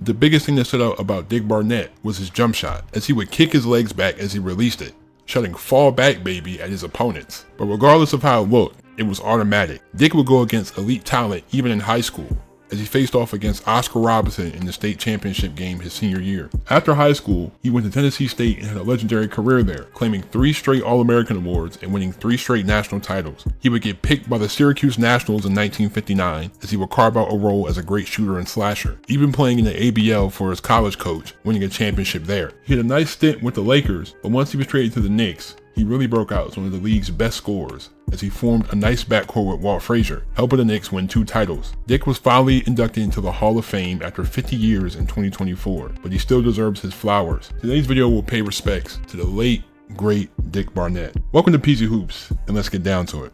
the biggest thing that stood out about Dick Barnett was his jump shot, as he would kick his legs back as he released it, shouting "fall back baby" at his opponents. But regardless of how it looked, it was automatic. Dick would go against elite talent even in high school, as he faced off against Oscar Robertson in the state championship game his senior year. After high school, he went to Tennessee State and had a legendary career there, claiming 3 straight All-American awards and winning 3 straight national titles. He would get picked by the Syracuse Nationals in 1959, as he would carve out a role as a great shooter and slasher, even playing in the ABL for his college coach, winning a championship there. He had a nice stint with the Lakers, but once he was traded to the Knicks, he really broke out as one of the league's best scorers, as he formed a nice backcourt with Walt Frazier, helping the Knicks win 2 titles. Dick was finally inducted into the Hall of Fame after 50 years in 2024, but he still deserves his flowers. Today's video will pay respects to the late, great Dick Barnett. Welcome to PZ Hoops, and let's get down to it.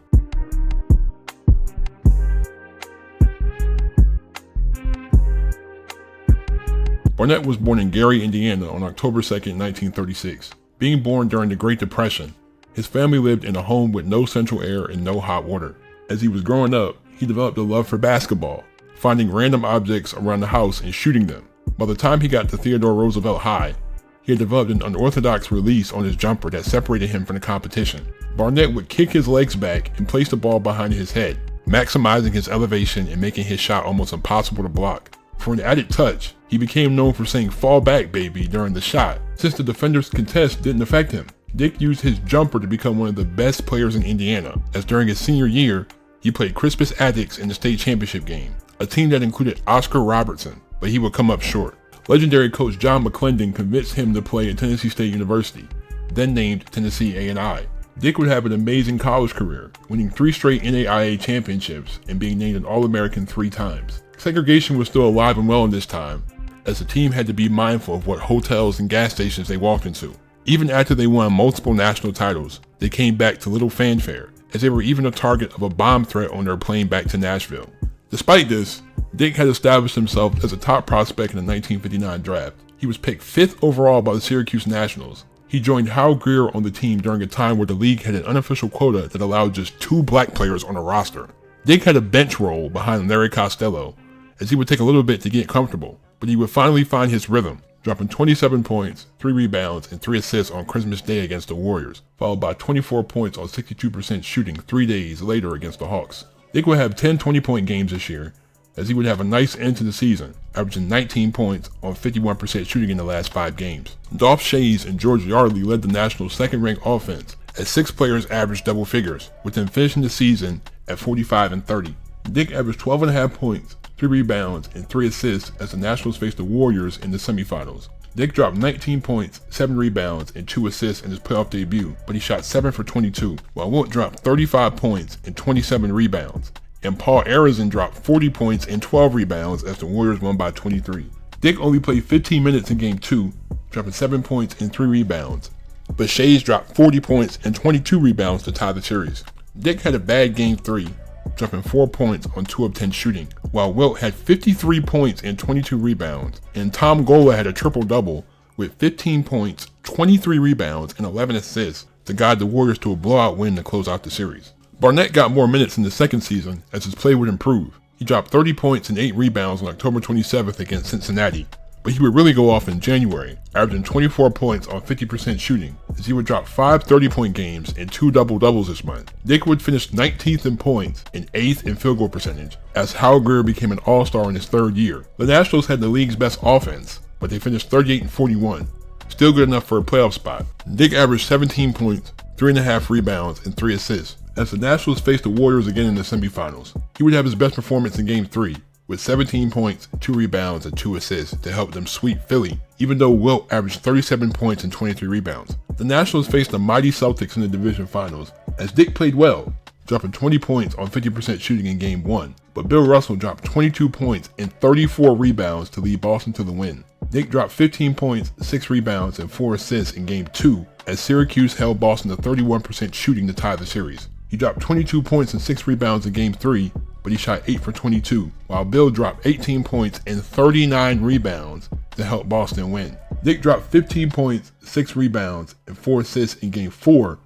Barnett was born in Gary, Indiana on October 2nd, 1936. Being born during the Great Depression, his family lived in a home with no central air and no hot water. As he was growing up, he developed a love for basketball, finding random objects around the house and shooting them. By the time he got to Theodore Roosevelt High, he had developed an unorthodox release on his jumper that separated him from the competition. Barnett would kick his legs back and place the ball behind his head, maximizing his elevation and making his shot almost impossible to block. For an added touch, he became known for saying "fall back baby" during the shot, since the defender's contest didn't affect him. Dick used his jumper to become one of the best players in Indiana, as during his senior year, he played Crispus Attucks in the state championship game, a team that included Oscar Robertson, but he would come up short. Legendary coach John McClendon convinced him to play at Tennessee State University, then named Tennessee A&I. Dick would have an amazing college career, winning 3 straight NAIA championships and being named an All-American 3 times. Segregation was still alive and well in this time, as the team had to be mindful of what hotels and gas stations they walked into. Even after they won multiple national titles, they came back to little fanfare, as they were even a target of a bomb threat on their plane back to Nashville. Despite this, Dick had established himself as a top prospect in the 1959 draft. He was picked 5th overall by the Syracuse Nationals. He joined Hal Greer on the team during a time where the league had an unofficial quota that allowed just 2 black players on a roster. Dick had a bench role behind Larry Costello, as he would take a little bit to get comfortable, but he would finally find his rhythm, dropping 27 points, 3 rebounds, and 3 assists on Christmas Day against the Warriors, followed by 24 points on 62% shooting 3 days later against the Hawks. Dick would have 10 20-point games this year, as he would have a nice end to the season, averaging 19 points on 51% shooting in the last 5 games. Dolph Schayes and George Yardley led the Nationals' second-ranked offense, as 6 players averaged double figures, with them finishing the season at 45 and 30. Dick averaged 12.5 points, 3 rebounds, and 3 assists as the Nationals faced the Warriors in the semifinals. Dick dropped 19 points, 7 rebounds, and 2 assists in his playoff debut, but he shot 7 for 22, while Wilt dropped 35 points and 27 rebounds, and Paul Arizin dropped 40 points and 12 rebounds as the Warriors won by 23. Dick only played 15 minutes in Game 2, dropping 7 points and 3 rebounds, but Schayes dropped 40 points and 22 rebounds to tie the series. Dick had a bad Game 3, dropping 4 points on 2 of 10 shooting, while Wilt had 53 points and 22 rebounds, and Tom Gola had a triple-double with 15 points, 23 rebounds, and 11 assists to guide the Warriors to a blowout win to close out the series. Barnett got more minutes in the second season as his play would improve. He dropped 30 points and 8 rebounds on October 27th against Cincinnati, but he would really go off in January, averaging 24 points on 50% shooting, as he would drop 5 30-point games and 2 double-doubles this month. Dick would finish 19th in points and 8th in field goal percentage, as Hal Greer became an all-star in his 3rd year. The Nationals had the league's best offense, but they finished 38 and 41, still good enough for a playoff spot. Dick averaged 17 points, 3.5 rebounds, and 3 assists, as the Nationals faced the Warriors again in the semifinals. He would have his best performance in Game 3, with 17 points, 2 rebounds, and 2 assists to help them sweep Philly, even though Wilt averaged 37 points and 23 rebounds. The Nationals faced the mighty Celtics in the division finals, as Dick played well, dropping 20 points on 50% shooting in Game 1, but Bill Russell dropped 22 points and 34 rebounds to lead Boston to the win. Dick dropped 15 points, 6 rebounds, and 4 assists in Game 2, as Syracuse held Boston to 31% shooting to tie the series. He dropped 22 points and 6 rebounds in Game 3, but he shot 8 for 22, while Bill dropped 18 points and 39 rebounds to help Boston win. Dick dropped 15 points, 6 rebounds, and 4 assists in Game 4,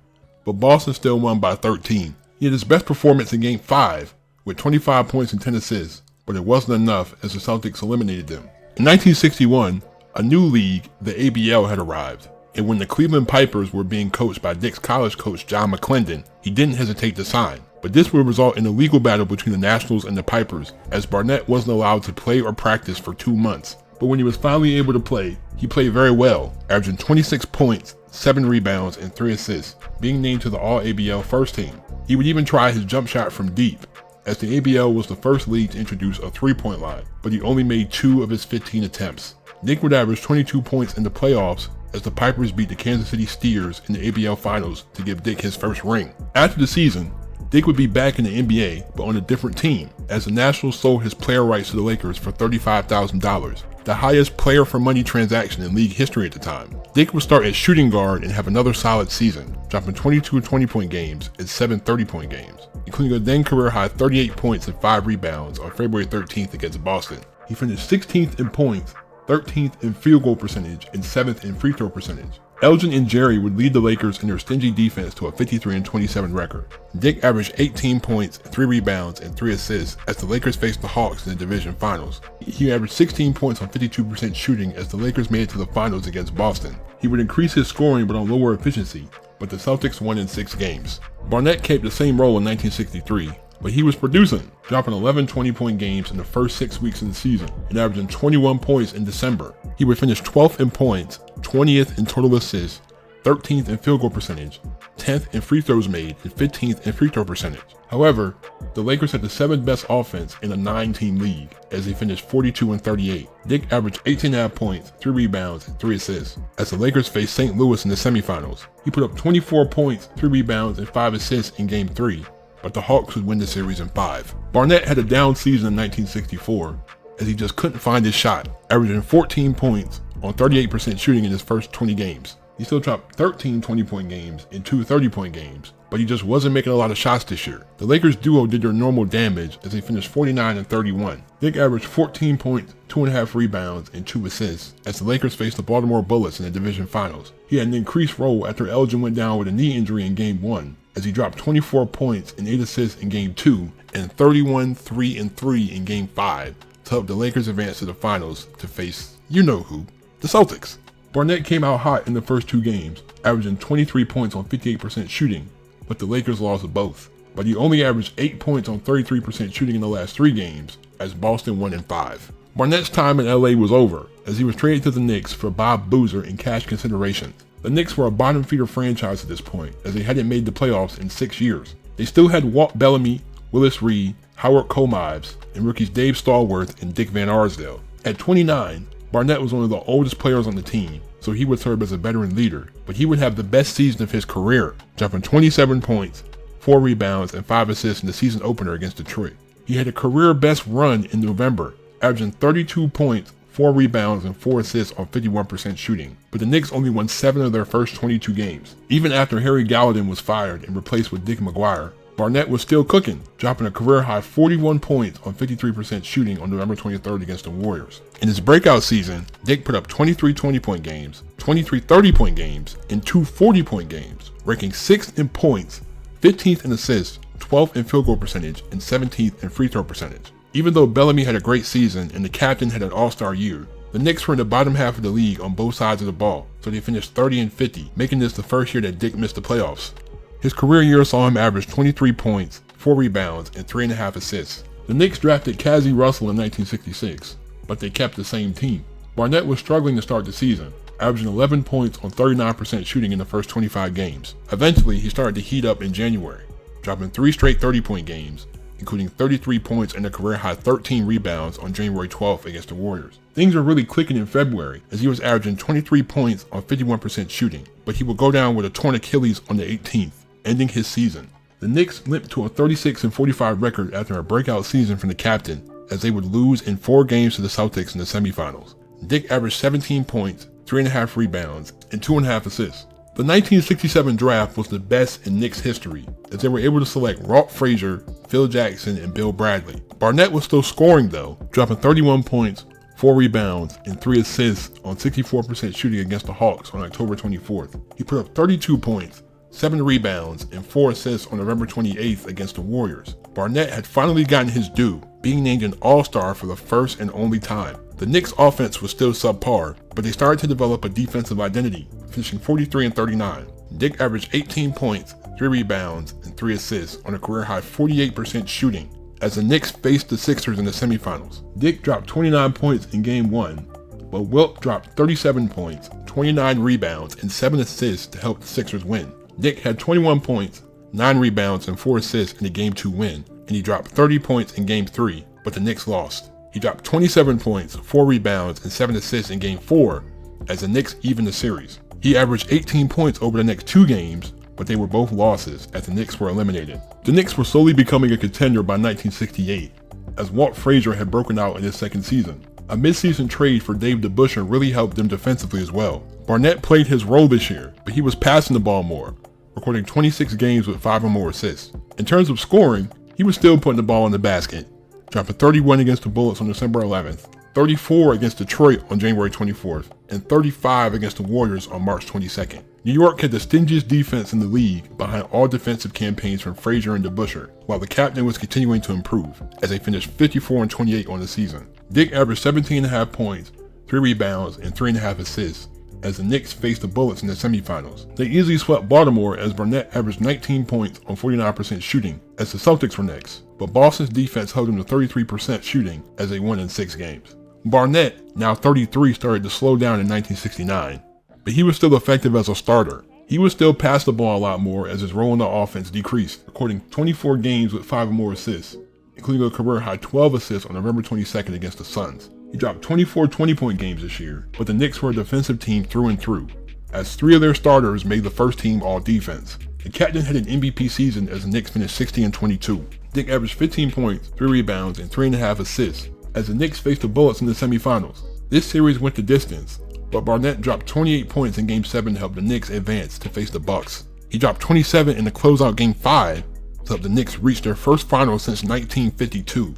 but Boston still won by 13. He had his best performance in Game 5, with 25 points and 10 assists, but it wasn't enough as the Celtics eliminated them. In 1961, a new league, the ABL, had arrived, and when the Cleveland Pipers were being coached by Dick's college coach John McClendon, he didn't hesitate to sign. But this would result in a legal battle between the Nationals and the Pipers, as Barnett wasn't allowed to play or practice for 2 months. But when he was finally able to play, he played very well, averaging 26 points, 7 rebounds, and 3 assists, being named to the All-ABL first team. He would even try his jump shot from deep, as the ABL was the first league to introduce a three-point line, but he only made 2 of his 15 attempts. Dick would average 22 points in the playoffs as the Pipers beat the Kansas City Steers in the ABL Finals to give Dick his first ring. After the season, Dick would be back in the NBA, but on a different team, as the Nationals sold his player rights to the Lakers for $35,000, the highest player for money transaction in league history at the time. Dick would start at shooting guard and have another solid season, dropping 22 20-point games and 7 30-point games, including a then career high 38 points and 5 rebounds on February 13th against Boston. He finished 16th in points, 13th in field goal percentage, and 7th in free throw percentage. Elgin and Jerry would lead the Lakers in their stingy defense to a 53-27 record. Dick averaged 18 points, 3 rebounds, and 3 assists as the Lakers faced the Hawks in the division finals. He averaged 16 points on 52% shooting as the Lakers made it to the finals against Boston. He would increase his scoring but on lower efficiency, but the Celtics won in 6 games. Barnett kept the same role in 1963, but he was producing, dropping 11 20-point games in the first 6 weeks of the season and averaging 21 points in December. He would finish 12th in points, 20th in total assists, 13th in field goal percentage, 10th in free throws made, and 15th in free throw percentage. However, the Lakers had the 7th best offense in a 9-team league as they finished 42-38. Dick averaged 18.5 points, 3 rebounds, and 3 assists as the Lakers faced St. Louis in the semifinals. He put up 24 points, 3 rebounds, and 5 assists in Game 3, but the Hawks would win the series in 5. Barnett had a down season in 1964 as he just couldn't find his shot, averaging 14 points on 38% shooting in his first 20 games. He still dropped 13 20-point games and 2 30-point games, but he just wasn't making a lot of shots this year. The Lakers duo did their normal damage as they finished 49-31. Dick averaged 14 points, 2.5 rebounds, and 2 assists as the Lakers faced the Baltimore Bullets in the division finals. He had an increased role after Elgin went down with a knee injury in Game 1, as he dropped 24 points and 8 assists in Game 2 and 31, 3, and 3 in Game 5 to help the Lakers advance to the finals to face you-know-who, the Celtics. Barnett came out hot in the first 2 games, averaging 23 points on 58% shooting, but the Lakers lost both. But he only averaged 8 points on 33% shooting in the last 3 games, as Boston won in 5. Barnett's time in LA was over, as he was traded to the Knicks for Bob Boozer in cash consideration. The Knicks were a bottom feeder franchise at this point, as they hadn't made the playoffs in 6 years. They still had Walt Bellamy, Willis Reed, Howard Komives, and rookies Dave Stallworth and Dick Van Arsdale. At 29, Barnett was one of the oldest players on the team, so he would serve as a veteran leader, but he would have the best season of his career, dropping 27 points, 4 rebounds, and 5 assists in the season opener against Detroit. He had a career best run in November, averaging 32 points, 4 rebounds, and 4 assists on 51% shooting, but the Knicks only won 7 of their first 22 games. Even after Harry Gallatin was fired and replaced with Dick McGuire, Barnett was still cooking, dropping a career-high 41 points on 53% shooting on November 23rd against the Warriors. In his breakout season, Dick put up 23 20-point games, 23 30-point games, and 2 40-point games, ranking 6th in points, 15th in assists, 12th in field goal percentage, and 17th in free throw percentage. Even though Bellamy had a great season and the captain had an all-star year, the Knicks were in the bottom half of the league on both sides of the ball, so they finished 30-50, making this the first year that Dick missed the playoffs. His career year saw him average 23 points, 4 rebounds, and 3.5 assists. The Knicks drafted Cazzie Russell in 1966, but they kept the same team. Barnett was struggling to start the season, averaging 11 points on 39% shooting in the first 25 games. Eventually, he started to heat up in January, dropping 3 straight 30-point games, including 33 points and a career-high 13 rebounds on January 12th against the Warriors. Things were really clicking in February, as he was averaging 23 points on 51% shooting, but he would go down with a torn Achilles on the 18th, ending his season. The Knicks limped to a 36-45 record after a breakout season from the captain, as they would lose in 4 games to the Celtics in the semifinals. Dick averaged 17 points, 3.5 rebounds, and 2.5 assists. The 1967 draft was the best in Knicks history, as they were able to select Walt Frazier, Phil Jackson, and Bill Bradley. Barnett was still scoring though, dropping 31 points, 4 rebounds, and 3 assists on 64% shooting against the Hawks on October 24th. He put up 32 points, 7 rebounds, and 4 assists on November 28th against the Warriors. Barnett had finally gotten his due, being named an All-Star for the first and only time. The Knicks' offense was still subpar, but they started to develop a defensive identity, finishing 43-39. Dick averaged 18 points, 3 rebounds, and 3 assists on a career-high 48% shooting as the Knicks faced the Sixers in the semifinals. Dick dropped 29 points in Game 1, but Wilt dropped 37 points, 29 rebounds, and 7 assists to help the Sixers win. Dick had 21 points, 9 rebounds, and 4 assists in the Game 2 win, and he dropped 30 points in Game 3, but the Knicks lost. He dropped 27 points, 4 rebounds, and 7 assists in Game 4 as the Knicks evened the series. He averaged 18 points over the next 2 games, but they were both losses as the Knicks were eliminated. The Knicks were slowly becoming a contender by 1968, as Walt Frazier had broken out in his second season. A midseason trade for Dave DeBusschere really helped them defensively as well. Barnett played his role this year, but he was passing the ball more, recording 26 games with 5 or more assists. In terms of scoring, he was still putting the ball in the basket, dropping 31 against the Bullets on December 11th, 34 against Detroit on January 24th, and 35 against the Warriors on March 22nd. New York had the stingiest defense in the league behind all defensive campaigns from Frazier and DeBusschere, while the captain was continuing to improve, as they finished 54-28 on the season. Dick averaged 17.5 points, 3 rebounds, and 3.5 assists as the Knicks faced the Bullets in the semifinals. They easily swept Baltimore as Barnett averaged 19 points on 49% shooting as the Celtics were next, but Boston's defense held them to 33% shooting as they won in 6 games. Barnett, now 33, started to slow down in 1969, but he was still effective as a starter. He would still pass the ball a lot more as his role in the offense decreased, recording 24 games with 5 or more assists, including a career-high 12 assists on November 22nd against the Suns. He dropped 24 20-point games this year, but the Knicks were a defensive team through and through, as 3 of their starters made the first team all-defense. The captain had an MVP season as the Knicks finished 60-22. Dick averaged 15 points, 3 rebounds, and 3.5 assists as the Knicks faced the Bullets in the semifinals. This series went the distance, but Barnett dropped 28 points in Game 7 to help the Knicks advance to face the Bucks. He dropped 27 in the closeout Game 5 to help the Knicks reach their first final since 1952,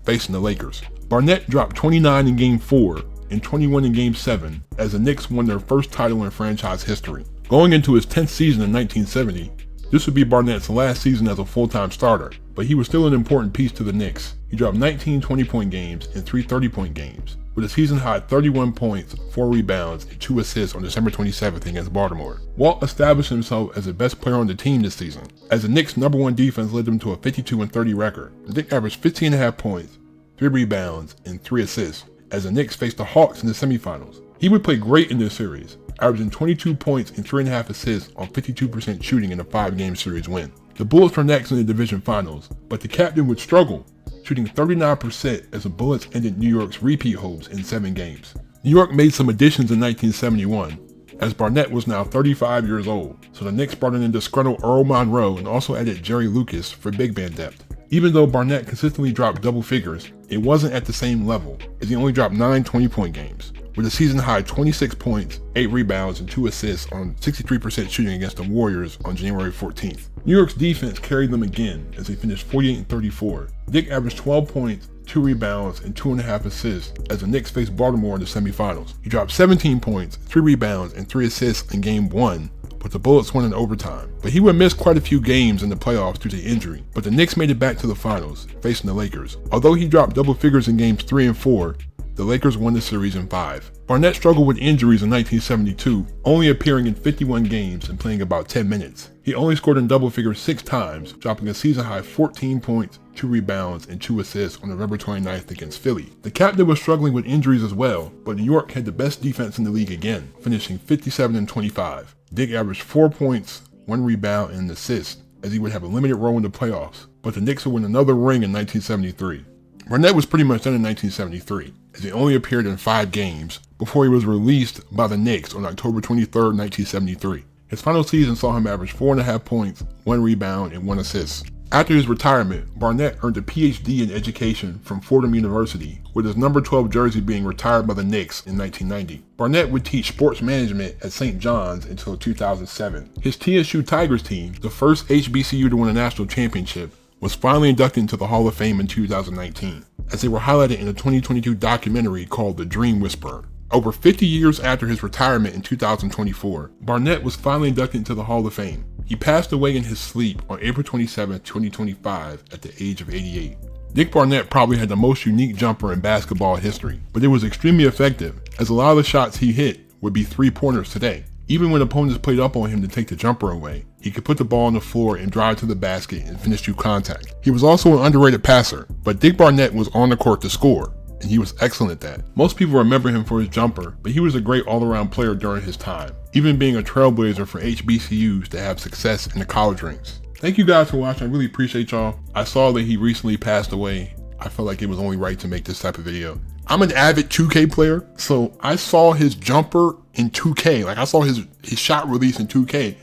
facing the Lakers. Barnett dropped 29 in Game 4 and 21 in Game 7 as the Knicks won their first title in franchise history. Going into his 10th season in 1970, this would be Barnett's last season as a full-time starter, but he was still an important piece to the Knicks. He dropped 19 20-point games and 3 30-point games, with a season-high 31 points, 4 rebounds, and 2 assists on December 27th against Baltimore. Walt established himself as the best player on the team this season, as the Knicks' #1 defense led them to a 52-30 record. Dick averaged 15.5 points, 3 rebounds, and 3 assists as the Knicks faced the Hawks in the semifinals. He would play great in this series, averaging 22 points and 3.5 assists on 52% shooting in a 5-game series win. The Bullets were next in the division finals, but the captain would struggle, shooting 39% as the Bullets ended New York's repeat hopes in 7 games. New York made some additions in 1971, as Barnett was now 35 years old, so the Knicks brought in disgruntled Earl Monroe and also added Jerry Lucas for big man depth. Even though Barnett consistently dropped double figures, it wasn't at the same level, as he only dropped 9 20-point games, with a season-high 26 points, 8 rebounds, and 2 assists on 63% shooting against the Warriors on January 14th. New York's defense carried them again as they finished 48-34. Dick averaged 12 points, 2 rebounds, and 2.5 assists as the Knicks faced Baltimore in the semifinals. He dropped 17 points, 3 rebounds, and 3 assists in Game 1, but the Bullets won in overtime. But he would miss quite a few games in the playoffs due to injury, but the Knicks made it back to the finals, facing the Lakers. Although he dropped double figures in Games 3 and 4, the Lakers won the series in 5. Barnett struggled with injuries in 1972, only appearing in 51 games and playing about 10 minutes. He only scored in double figures 6 times, dropping a season-high 14 points, 2 rebounds, and 2 assists on November 29th against Philly. The captain was struggling with injuries as well, but New York had the best defense in the league again, finishing 57-25. Dick averaged 4 points, 1 rebound, and an assist, as he would have a limited role in the playoffs, but the Knicks would win another ring in 1973. Barnett was pretty much done in 1973, as he only appeared in 5 games before he was released by the Knicks on October 23, 1973. His final season saw him average 4.5 points, 1 rebound, and 1 assist. After his retirement, Barnett earned a PhD in education from Fordham University, with his number 12 jersey being retired by the Knicks in 1990. Barnett would teach sports management at St. John's until 2007. His TSU Tigers team, the first HBCU to win a national championship, was finally inducted into the Hall of Fame in 2019, as they were highlighted in a 2022 documentary called The Dream Whisperer. Over 50 years after his retirement in 2024, Barnett was finally inducted into the Hall of Fame. He passed away in his sleep on April 27, 2025 at the age of 88. Dick Barnett probably had the most unique jumper in basketball history, but it was extremely effective, as a lot of the shots he hit would be three-pointers today. Even when opponents played up on him to take the jumper away, he could put the ball on the floor and drive to the basket and finish through contact. He was also an underrated passer, but Dick Barnett was on the court to score, and he was excellent at that. Most people remember him for his jumper, but he was a great all-around player during his time, even being a trailblazer for HBCUs to have success in the college ranks. Thank you guys for watching. I really appreciate y'all. I saw that he recently passed away. I felt like it was only right to make this type of video. I'm an avid 2K player, so I saw his jumper in 2K. Like, I saw his shot release in 2K.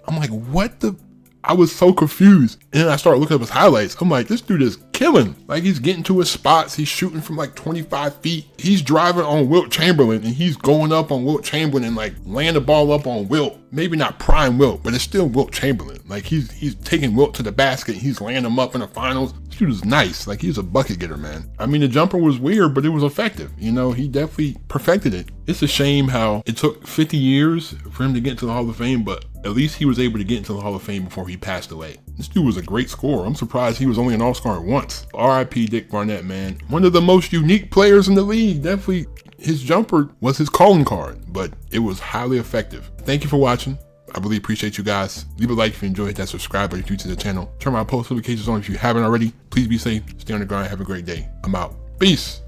I'm like, what the? I was so confused. And then I started looking up his highlights. I'm like, this dude is killing. Like, he's getting to his spots. He's shooting from like 25 feet. He's driving on Wilt Chamberlain, and he's going up on Wilt Chamberlain and like laying the ball up on Wilt. Maybe not prime Wilt, but it's still Wilt Chamberlain. Like, he's taking Wilt to the basket. He's laying him up in the finals. This dude is nice. Like, he's a bucket getter, man. I mean, the jumper was weird, but it was effective. You know, he definitely perfected it. It's a shame how it took 50 years for him to get into the Hall of Fame, but at least he was able to get into the Hall of Fame before he passed away. This dude was a great scorer. I'm surprised he was only an All-Star once. R.I.P. Dick Barnett, man. One of the most unique players in the league. Definitely, his jumper was his calling card, but it was highly effective. Thank you for watching. I really appreciate you guys. Leave a like if you enjoyed, hit that subscribe button if you're new to the channel. Turn my post notifications on if you haven't already. Please be safe, stay on the grind, have a great day. I'm out. Peace.